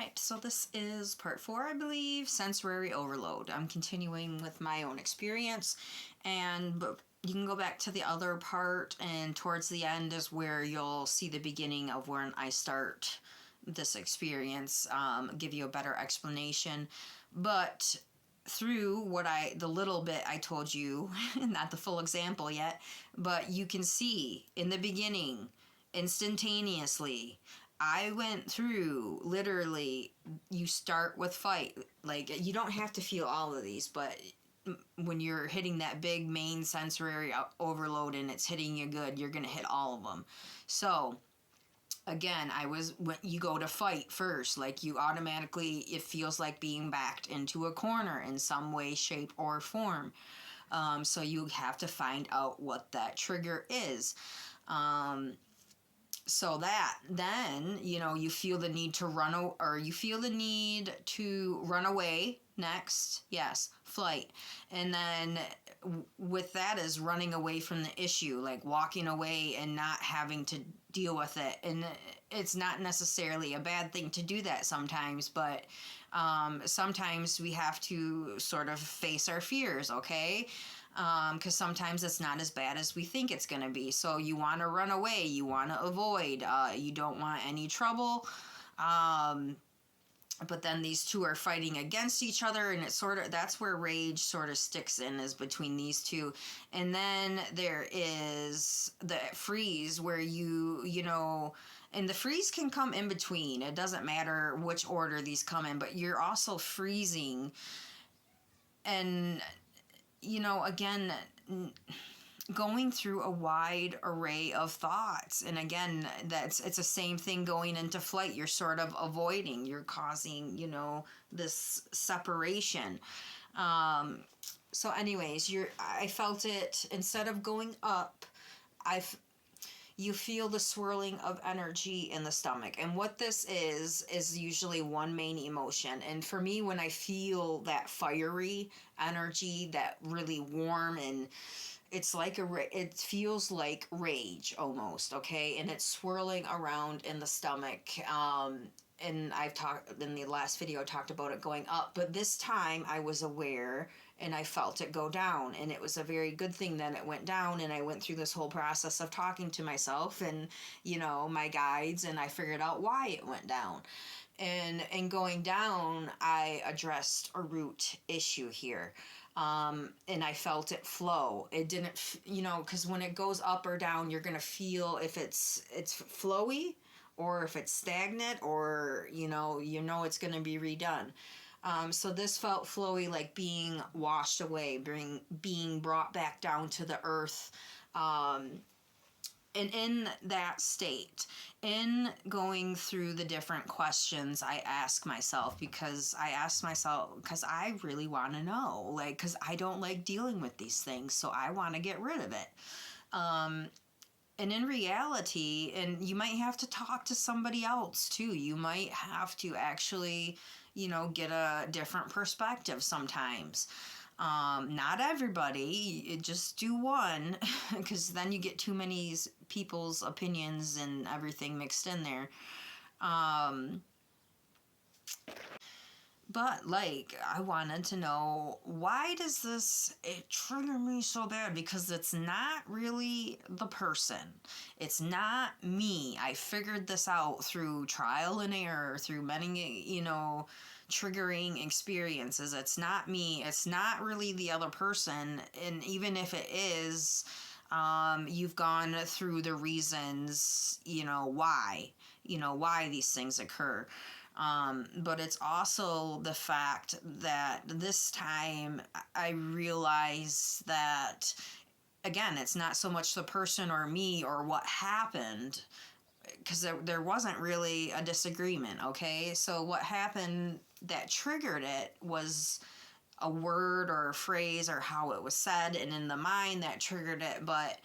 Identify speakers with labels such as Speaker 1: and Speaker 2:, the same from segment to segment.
Speaker 1: right, so this is part 4, I believe, sensory overload. I'm continuing with my own experience, but you can go back to the other part, and towards the end is where you'll see the beginning of when I start this experience, give you a better explanation. But through the little bit I told you, not the full example yet, but you can see in the beginning, instantaneously, I went through literally, you start with fight. Like, you don't have to feel all of these, but when you're hitting that big main sensory overload and it's hitting you good, you're going to hit all of them. So, again, when you go to fight first, like you automatically, it feels like being backed into a corner in some way, shape, or form. So you have to find out what that trigger is. So that then, you feel the need to run away next. Yes, flight. And then with that is running away from the issue, like walking away and not having to deal with it. And it's not necessarily a bad thing to do that sometimes, but sometimes we have to sort of face our fears, okay? Because sometimes it's not as bad as we think it's going to be. So you want to run away, you want to avoid, you don't want any trouble. But then these two are fighting against each other, and that's where rage sort of sticks in, is between these two. And then there is the freeze, where and the freeze can come in between. It doesn't matter which order these come in, but you're also freezing. And, again, going through a wide array of thoughts. And again, it's the same thing going into flight. You're sort of avoiding, you're causing, this separation. So anyways, I felt it, instead of going up, you feel the swirling of energy in the stomach. And what this is usually one main emotion. And for me, when I feel that fiery energy, that really warm, and it's like it feels like rage almost, okay? And it's swirling around in the stomach. And I've talked in the last video, talked about it going up, but this time I was aware and I felt it go down, and it was a very good thing that it went down. And I went through this whole process of talking to myself and my guides, and I figured out why it went down. And going down, I addressed a root issue here. And I felt it flow. It didn't, because when it goes up or down, you're going to feel if it's flowy, or if it's stagnant, or, it's going to be redone. So this felt flowy, like being washed away, being brought back down to the earth. And in that state, in going through the different questions I ask myself, because I really want to know, because I don't like dealing with these things, so I want to get rid of it. And in reality, and you might have to talk to somebody else too. You might have to actually, get a different perspective sometimes. Not everybody, just do one, because then you get too many people's opinions and everything mixed in there. But, I wanted to know, why does it trigger me so bad? Because it's not really the person. It's not me. I figured this out through trial and error, through many, triggering experiences. It's not me. It's not really the other person. And even if it is, you've gone through the reasons, why these things occur. But it's also the fact that this time I realize that, again, it's not so much the person or me or what happened, because there wasn't really a disagreement, okay? So what happened that triggered it was a word or a phrase or how it was said, and in the mind that triggered it. But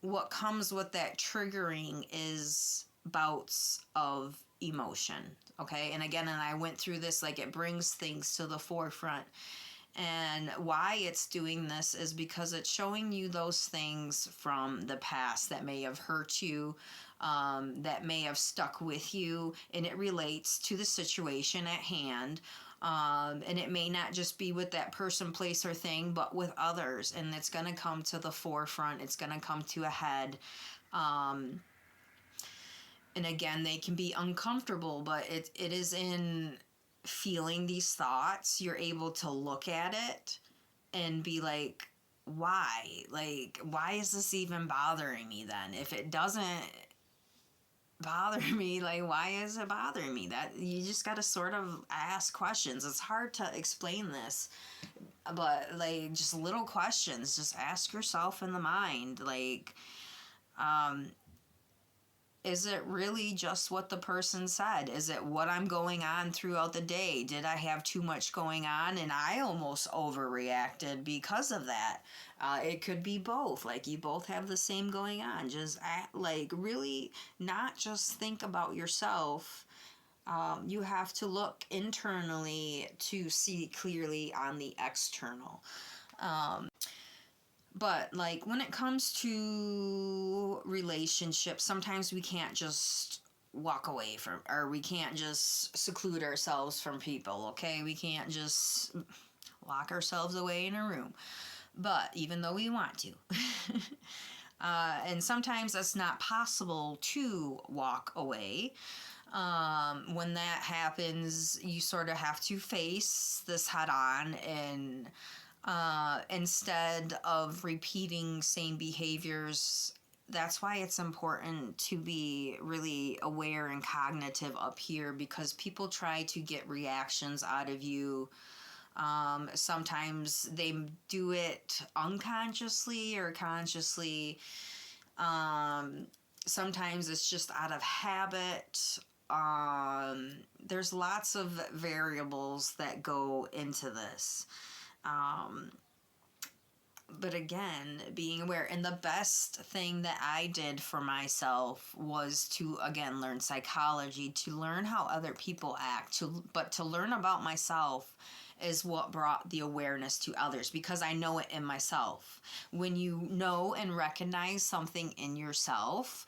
Speaker 1: what comes with that triggering is bouts of emotion, okay? And again, I went through this, it brings things to the forefront. And why it's doing this is because it's showing you those things from the past that may have hurt you, that may have stuck with you, and it relates to the situation at hand. And it may not just be with that person, place, or thing, but with others. And it's going to come to the forefront. It's going to come to a head. And again, they can be uncomfortable, but it is in feeling these thoughts, you're able to look at it and be like, why? Like, why is this even bothering me then? If it doesn't bother me, like, why is it bothering me? That you just got to sort of ask questions. It's hard to explain this, but like just little questions, just ask yourself in the mind, like, is it really just what the person said? Is it what I'm going on throughout the day? Did I have too much going on and I almost overreacted because of that? It could be both. Like, you both have the same going on. Just like really not just think about yourself. You have to look internally to see clearly on the external. But like when it comes to relationships, sometimes we can't just walk away from, or we can't just seclude ourselves from people, okay? We can't just lock ourselves away in a room. But even though we want to. And sometimes that's not possible to walk away. When that happens, you sort of have to face this head on, and instead of repeating same behaviors. That's why it's important to be really aware and cognitive up here, because people try to get reactions out of you. Sometimes they do it unconsciously or consciously. Sometimes it's just out of habit. There's lots of variables that go into this. But again, being aware. And the best thing that I did for myself was to, again, learn psychology, to learn how other people act, but to learn about myself is what brought the awareness to others, because I know it in myself. When you know and recognize something in yourself,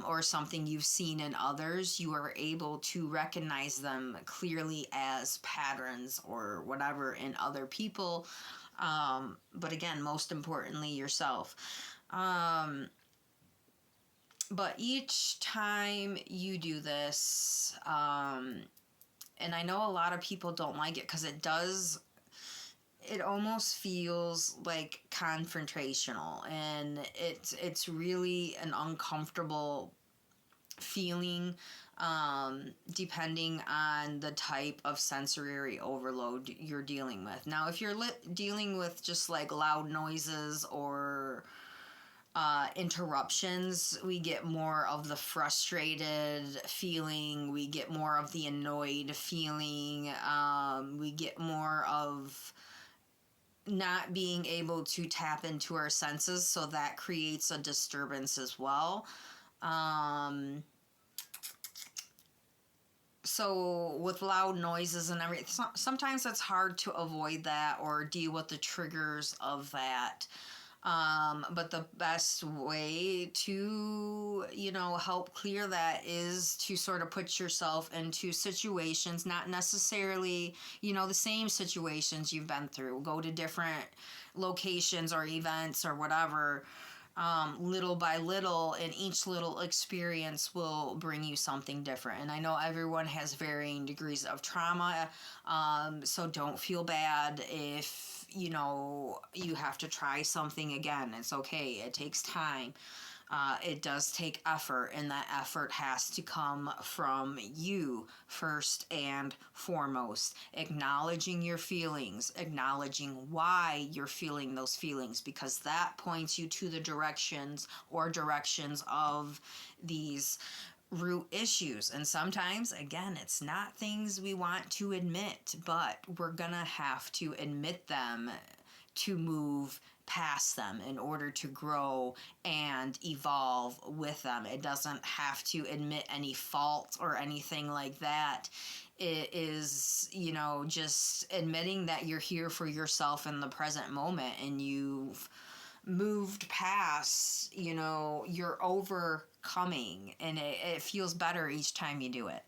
Speaker 1: or something you've seen in others, you are able to recognize them clearly as patterns or whatever in other people. But again, most importantly, yourself. But each time you do this, and I know a lot of people don't like it because it almost feels like confrontational, and it's really an uncomfortable feeling, depending on the type of sensory overload you're dealing with. Now, if you're dealing with just like loud noises or interruptions, we get more of the frustrated feeling, we get more of the annoyed feeling, we get more of not being able to tap into our senses, so that creates a disturbance as well. So with loud noises and everything, sometimes it's hard to avoid that or deal with the triggers of that. But the best way to, help clear that is to sort of put yourself into situations, not necessarily, the same situations you've been through. Go to different locations or events or whatever, little by little, and each little experience will bring you something different. And I know everyone has varying degrees of trauma, so don't feel bad if you have to try something again. It's okay. It takes time. It does take effort, and that effort has to come from you first and foremost. Acknowledging your feelings, acknowledging why you're feeling those feelings, because that points you to the directions of these root issues. And sometimes, again, it's not things we want to admit, but we're gonna have to admit them to move past them in order to grow and evolve with them. It doesn't have to admit any fault or anything like that. It is, just admitting that you're here for yourself in the present moment, and you've moved past, you're overcoming, and it feels better each time you do it.